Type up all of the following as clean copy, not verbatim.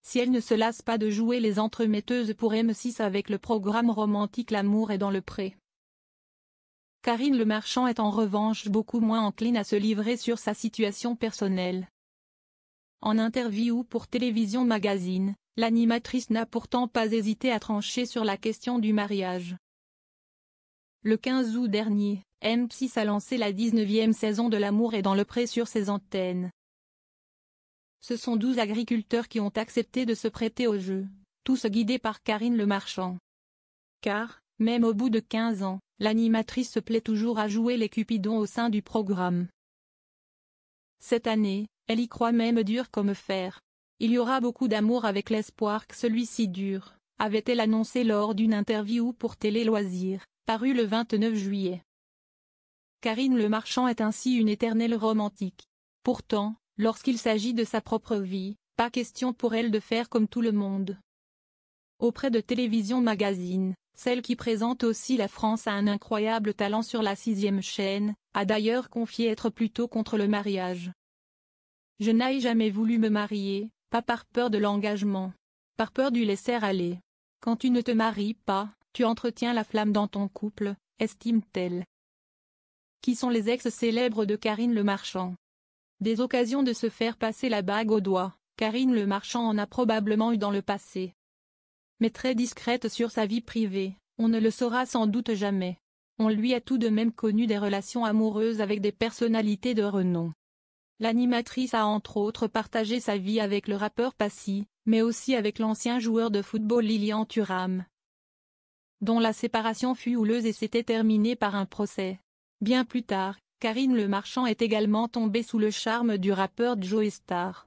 si elle ne se lasse pas de jouer les entremetteuses pour M6 avec le programme romantique L'amour est dans le pré. Karine Le Marchand est en revanche beaucoup moins encline à se livrer sur sa situation personnelle. En interview pour Télévision Magazine, l'animatrice n'a pourtant pas hésité à trancher sur la question du mariage. Le 15 août dernier, M6 a lancé la 19e saison de L'amour est dans le pré sur ses antennes. Ce sont 12 agriculteurs qui ont accepté de se prêter au jeu, tous guidés par Karine Le Marchand. Car, même au bout de 15 ans, l'animatrice se plaît toujours à jouer les cupidons au sein du programme. Cette année, elle y croit même dur comme fer. Il y aura beaucoup d'amour avec l'espoir que celui-ci dure, avait-elle annoncé lors d'une interview pour Télé Loisirs, parue le 29 juillet. Karine Le Marchand est ainsi une éternelle romantique. Pourtant, lorsqu'il s'agit de sa propre vie, pas question pour elle de faire comme tout le monde. Auprès de Télévision Magazine, celle qui présente aussi La France a un incroyable talent sur la 6e chaîne, a d'ailleurs confié être plutôt contre le mariage. Je n'ai jamais voulu me marier, pas par peur de l'engagement, par peur du laisser-aller. Quand tu ne te maries pas, tu entretiens la flamme dans ton couple, estime-t-elle. Qui sont les ex-célèbres de Karine Le Marchand? Des occasions de se faire passer la bague au doigt, Karine Le Marchand en a probablement eu dans le passé. Mais très discrète sur sa vie privée, on ne le saura sans doute jamais. On lui a tout de même connu des relations amoureuses avec des personnalités de renom. L'animatrice a entre autres partagé sa vie avec le rappeur Passy, mais aussi avec l'ancien joueur de football Lilian Thuram, dont la séparation fut houleuse et s'était terminée par un procès. Bien plus tard, Karine Le Marchand est également tombée sous le charme du rappeur Joe Star.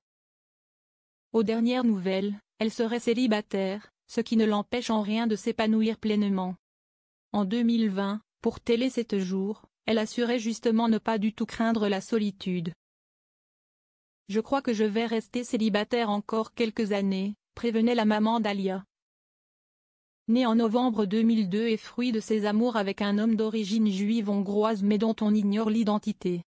Aux dernières nouvelles, elle serait célibataire, ce qui ne l'empêche en rien de s'épanouir pleinement. En 2020, pour Télé 7 jours, elle assurait justement ne pas du tout craindre la solitude. Je crois que je vais rester célibataire encore quelques années, prévenait la maman d'Alia. Née en novembre 2002 et fruit de ses amours avec un homme d'origine juive hongroise mais dont on ignore l'identité.